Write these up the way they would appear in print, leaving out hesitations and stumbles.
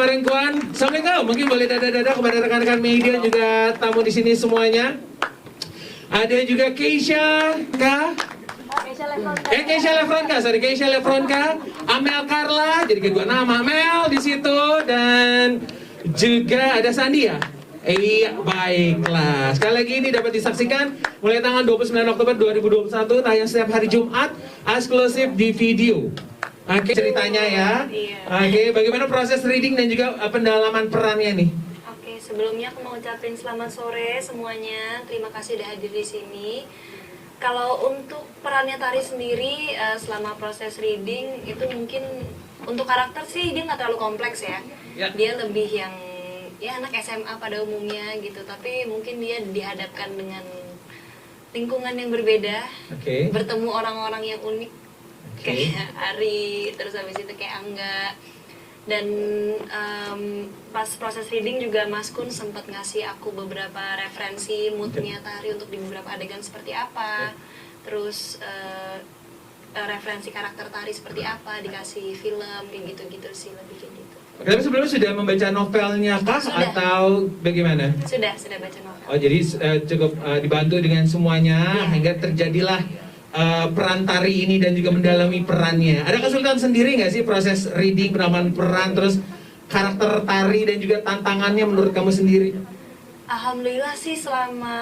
perempuan. Assalamualaikum. Mungkin boleh dada-dada kepada rekan-rekan media juga tamu di sini semuanya. Ada juga Keisha K. Keisha Lefronka, Amel Carla, jadi kayak gua nama Amel di situ, dan juga ada Sandi ya. Iya, baiklah. Sekali lagi ini dapat disaksikan mulai tanggal 29 Oktober 2021, tayang setiap hari Jumat, eksklusif di video. Oke, ceritanya ya. Oke, bagaimana proses reading dan juga pendalaman perannya nih? Oke, sebelumnya aku mau ucapin selamat sore semuanya. Terima kasih udah hadir di sini. Kalau untuk perannya Tari sendiri, selama proses reading itu mungkin untuk karakter sih dia nggak terlalu kompleks ya. Dia lebih yang ya anak SMA pada umumnya gitu. Tapi mungkin dia dihadapkan dengan lingkungan yang berbeda, bertemu orang-orang yang unik, kayak Ari, terus habis itu kayak Angga. Dan pas proses reading juga Mas Kun sempat ngasih aku beberapa referensi moodnya Tari untuk di beberapa adegan seperti apa, terus referensi karakter Tari seperti apa, dikasih film kayak gitu-gitu sih, lebih kayak gitu. Tapi sebelumnya sudah membaca novelnya kah atau bagaimana? Sudah baca novel. Oh, jadi cukup dibantu dengan semuanya hingga terjadilah peran Tari ini dan juga mendalami perannya. Ada kesulitan sendiri nggak sih proses reading, pendalaman peran, terus karakter Tari dan juga tantangannya menurut kamu sendiri? Alhamdulillah sih selama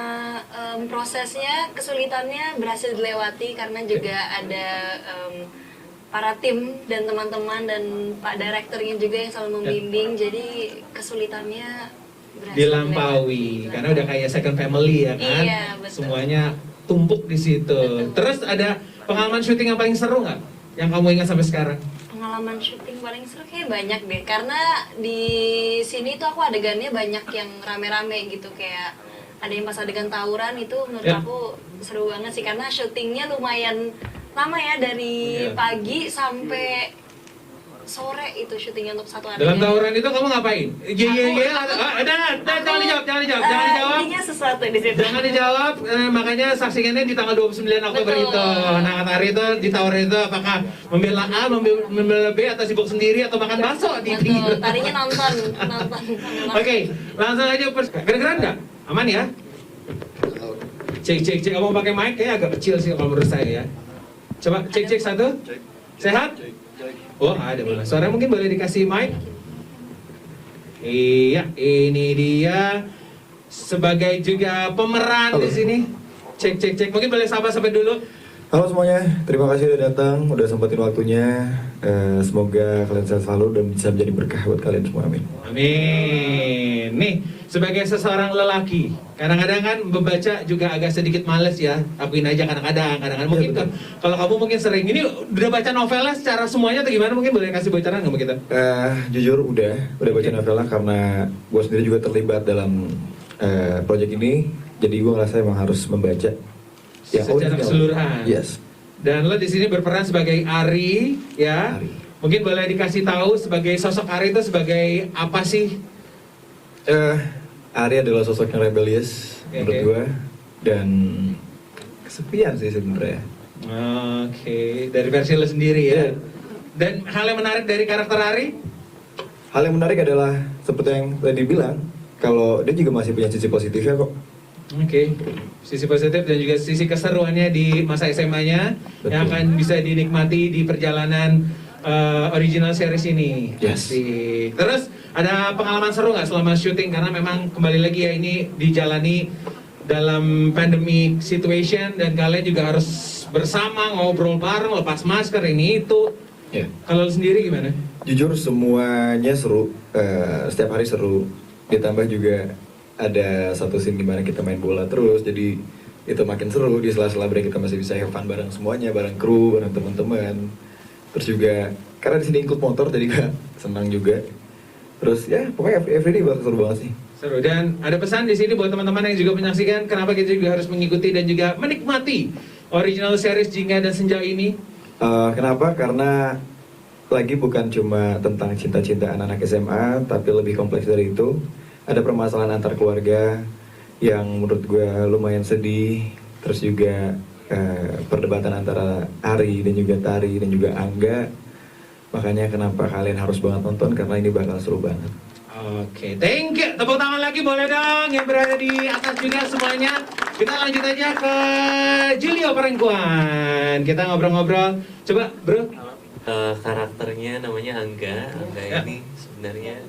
prosesnya kesulitannya berhasil dilewati karena juga ada para tim dan teman-teman dan Pak Direkturnya juga yang selalu membimbing, jadi kesulitannya berhasil dilampaui karena udah kayak second family ya kan? Iya, betul. Semuanya tumpuk di situ. Betul. Terus ada pengalaman syuting yang paling seru nggak? Yang kamu ingat sampai sekarang? Pengalaman syuting paling seru kayak banyak deh, karena di sini tuh aku adegannya banyak yang rame-rame gitu, kayak ada yang pas adegan tawuran itu menurut aku seru banget sih karena syutingnya lumayan lama ya, dari pagi sampai sore itu syutingnya untuk satu adegan. Dalam tawuran itu kamu ngapain? Jangan dijawab. Intinya sesuatu di situ. Jangan dijawab, makanya saksikannya di tanggal 29 Oktober itu. Nah, Tari itu di tawuran itu apakah membela A, membela B, atau sibuk sendiri, atau makan bakso di pinggir? Tarinya nonton. Oke, langsung aja kedengeran nggak? Aman ya? Cek. Kamu pakai mic kayaknya agak kecil sih kalau menurut saya ya. Coba cek satu. Sehat? Oh, ada malah. Suara mungkin boleh dikasih mic? Iya, ini dia sebagai juga pemeran di sini. Cek. Mungkin boleh sampai dulu. Halo semuanya, terima kasih udah datang, udah sempetin waktunya. Semoga kalian sehat selalu dan bisa menjadi berkah buat kalian semua, amin. Amin. Nih, sebagai seseorang lelaki, kadang-kadang kan membaca juga agak sedikit males ya. Akuin aja kadang-kadang. Mungkin kalau kamu mungkin sering. Ini udah baca novelnya secara semuanya atau gimana? Mungkin boleh kasih bocoran nggak kita? Jujur udah baca novelnya karena gue sendiri juga terlibat dalam project ini. Jadi gue ngerasa emang harus membaca. Ya, secara keseluruhan. Yes. Dan lo di sini berperan sebagai Ari, ya. Ari. Mungkin boleh dikasih tahu sebagai sosok Ari itu sebagai apa sih? Ari adalah sosok yang rebellious menurut gue dan kesepian sih sebenarnya. Oke, dari versi lo sendiri ya. Dan hal yang menarik dari karakter Ari? Hal yang menarik adalah seperti yang tadi bilang, kalau dia juga masih punya sisi positifnya kok. Oke, sisi positif dan juga sisi keseruannya di masa SMA-nya yang akan bisa dinikmati di perjalanan original series ini. Yes. Terus ada pengalaman seru nggak selama syuting, karena memang kembali lagi ya ini dijalani dalam pandemic situation dan kalian juga harus bersama ngobrol bareng, lepas masker ini itu. Kalau sendiri gimana? Jujur semuanya seru, setiap hari seru. Ditambah juga ada satu scene dimana kita main bola terus, jadi itu makin seru. Di sela-sela break kita masih bisa have fun bareng semuanya, bareng kru, bareng teman-teman. Terus juga karena di sini ikut motor jadi gak senang juga. Terus ya pokoknya everyday bakal seru banget sih. Seru. Dan ada pesan di sini buat teman-teman yang juga menyaksikan, kenapa kita juga harus mengikuti dan juga menikmati original series Jingga dan Senja ini? Kenapa? Karena lagi bukan cuma tentang cinta-cinta anak-anak SMA, tapi lebih kompleks dari itu. Ada permasalahan antar keluarga yang menurut gue lumayan sedih. Terus juga perdebatan antara Ari dan juga Tari dan juga Angga. Makanya kenapa kalian harus banget nonton, karena ini bakal seru banget. Oke, thank you. Tepuk tangan lagi boleh dong yang berada di atas juga semuanya. Kita lanjut aja ke Julio Perempuan. Kita ngobrol-ngobrol. Coba, bro. Karakternya namanya Angga. Angga Ya. ini sebenarnya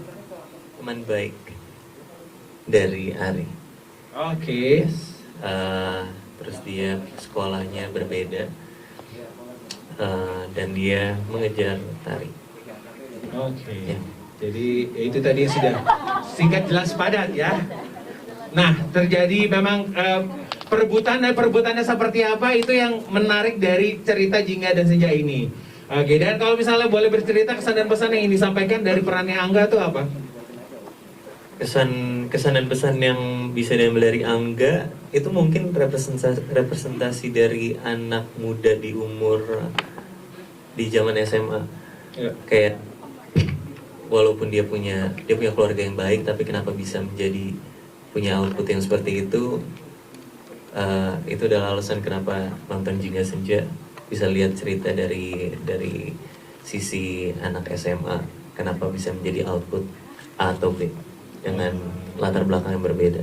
teman baik dari Ari. Oke. Terus dia sekolahnya berbeda. Dan dia mengejar tari. Oke. Ya. Jadi itu tadi sudah singkat jelas padat ya. Nah, terjadi memang perebutannya seperti apa itu yang menarik dari cerita Jingga dan Senja ini. Oke, dan kalau misalnya boleh bercerita kesan dan pesan yang ingin disampaikan dari perannya Angga itu apa? Kesan dan pesan yang bisa diambil dari Angga itu mungkin representasi dari anak muda di umur di zaman SMA. Ya. Kayak walaupun dia punya keluarga yang baik, tapi kenapa bisa menjadi punya output yang seperti itu adalah alasan kenapa nonton Jingga Senja bisa lihat cerita dari sisi anak SMA, kenapa bisa menjadi output A atau B dengan latar belakang yang berbeda.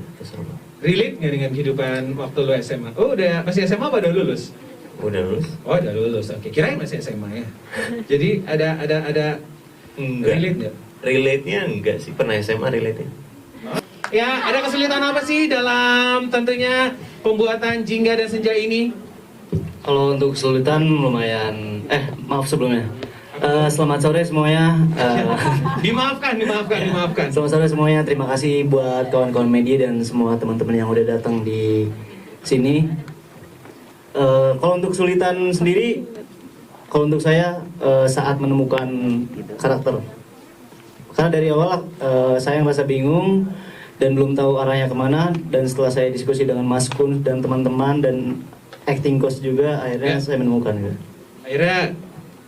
Relate nggak dengan kehidupan waktu lu SMA? Oh, masih SMA apa udah lulus? Udah lulus? Oh, udah lulus. Oke, kirain masih SMA ya. Jadi ada Enggak. relate nggak? Relate-nya enggak sih, pernah SMA relate-nya. Ya, ada kesulitan apa sih dalam tentunya pembuatan Jingga dan Senja ini? Kalau untuk kesulitan lumayan, maaf sebelumnya. Selamat sore semuanya. Dimaafkan. Selamat sore semuanya. Terima kasih buat kawan-kawan media dan semua teman-teman yang udah datang di sini. Kalau untuk kesulitan sendiri, kalau untuk saya saat menemukan karakter. Karena dari awal saya merasa bingung dan belum tahu arahnya kemana. Dan setelah saya diskusi dengan Mas Kun dan teman-teman dan acting coach juga, akhirnya saya menemukan. Akhirnya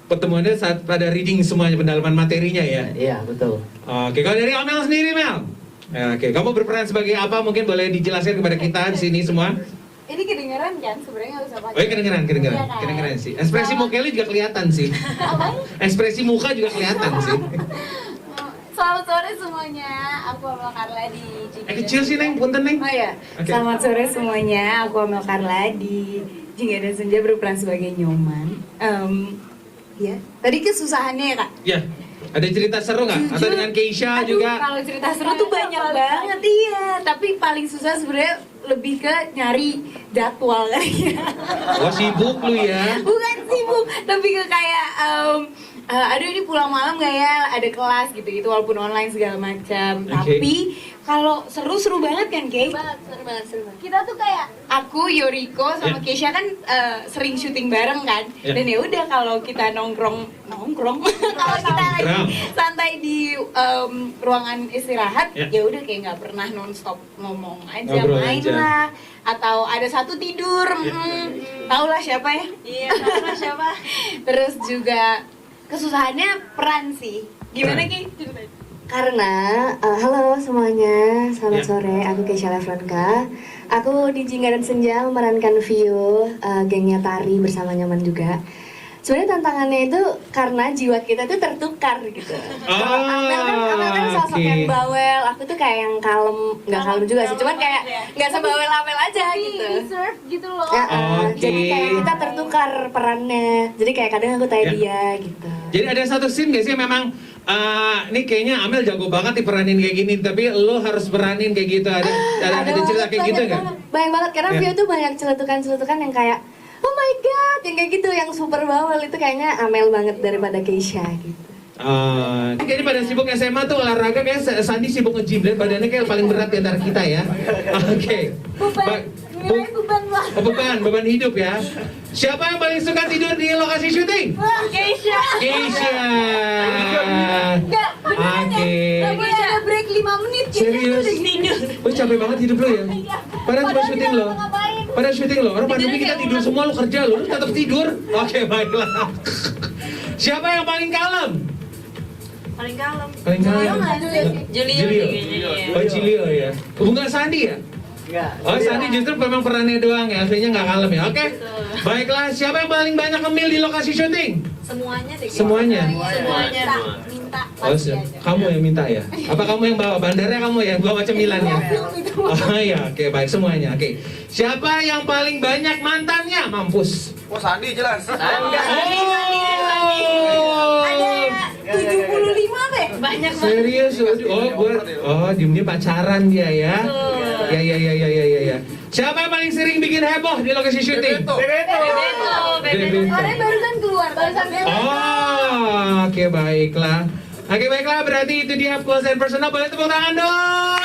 pertemuannya saat pada reading semuanya pendalaman materinya ya. Iya, betul. Oke, kalau dari Amel sendiri Mel. Oke, kamu berperan sebagai apa? Mungkin boleh dijelaskan kepada kita di sini semua. Ini kedengeran kan? Sebenarnya nggak usah pakai. Oh, kedengeran. Iya kan? Kedengeran sih. Ekspresi muka lu juga kelihatan sih. Ekspresi muka juga kelihatan sih. Selamat sore semuanya. Aku Amel Carla di Jingga. Kecil sih Neng, punten Neng. Oh ya. Oke. Selamat sore semuanya. Aku Amel Carla di Jingga dan Senja berperan sebagai Nyoman. Ya. Tadi kesusahannya ya kak. Ya, ada cerita seru nggak? Atau dengan Keisha Aduh, juga? kalau cerita seru tuh banyak banget iya. Tapi paling susah sebenarnya lebih ke nyari jadwal kayaknya. Oh, sibuk lu ya. Bukan sibuk, tapi ke kayak aduh ini pulang malam gak ya, ada kelas gitu-gitu walaupun online segala macam. Oke. Tapi kalau seru banget kan Kay? Seru banget. Kita tuh kayak aku, Yoriko sama Ya. Keisha kan sering syuting bareng kan. Ya. Dan ya udah kalau kita nongkrong kalau kita lagi Nongkrong. santai di ruangan istirahat Ya. ya udah kayak nggak pernah nonstop ngomong aja, Ngobrol main aja. lah, atau ada satu tidur, tau lah siapa ya. Iya, sama siapa? Terus juga kesusahannya peran sih. Gimana Peran. Ki? Karena, halo semuanya, selamat Ya. sore, aku Keisha Lefranka. Aku di Jingga dan Senja memerankan Vio, gengnya Tari bersama Nyaman juga. Sebenarnya tantangannya itu karena jiwa kita tuh tertukar gitu. Kalau Amel kan sosok oke. yang bawel, aku tuh kayak yang kalem, nggak kalem juga sih, cuman kayak nggak sebawel Amel aja gitu. Reserve gitu loh. Ya, Oke. jadi kayak kita tertukar perannya. Jadi kayak kadang aku tanya Ya. dia gitu. Jadi ada satu scene gak sih memang ini kayaknya Amel jago banget diperanin kayak gini, tapi lo harus peranin kayak gitu. Ada cerita kayak gitu nggak? Banyak banget karena Ya. Vio tuh banyak celutukan yang kayak oh my god, yang kayak gitu, yang super bawel itu kayaknya Amel banget daripada Keisha gitu. Kayaknya pada sibuk SMA tuh olahraga kayak Sandi sibuk nge-gym dan badannya kayak paling berat di antara kita ya. Oke. Beban, nilai beban lah. Beban hidup ya. Siapa yang paling suka tidur di lokasi syuting? Keisha. Keisha. Enggak, beneran Oke. ya. Lagi ada break 5 menit gitu. Serius? Oh capek banget hidup lo ya? Padahal cuma syuting lo. Padahal syuting lo. Orang pandemi kita tidur semua, lo kerja lo tetap tidur. Oke baiklah. Siapa yang paling kalem? Paling kalem. Paling kalem. Julio. Oh Julio ya. Bukan Sandi ya? Oh Sandi justru memang perannya doang ya, aslinya nggak kalem ya. Oke. Baiklah, siapa yang paling banyak ngemil di lokasi syuting? Semuanya deh. Semuanya? Semuanya. Minta Oh, kamu yang minta ya? Apa kamu yang bawa? Bandarnya kamu yang bawa cemilannya? Oh iya, oke baik semuanya. Oke. Siapa yang paling banyak mantannya? Mampus. Oh Sandi jelas. Oh. Ada 75 deh. Banyak banget. Serius? Diem pacaran dia ya? Ya. Siapa yang paling sering bikin heboh di lokasi syuting? Bebeto. Orangnya barusan keluar, barusan keluar. Oh, oke baiklah. Oke baiklah, berarti itu dia close and personal. Boleh tepuk tangan dong.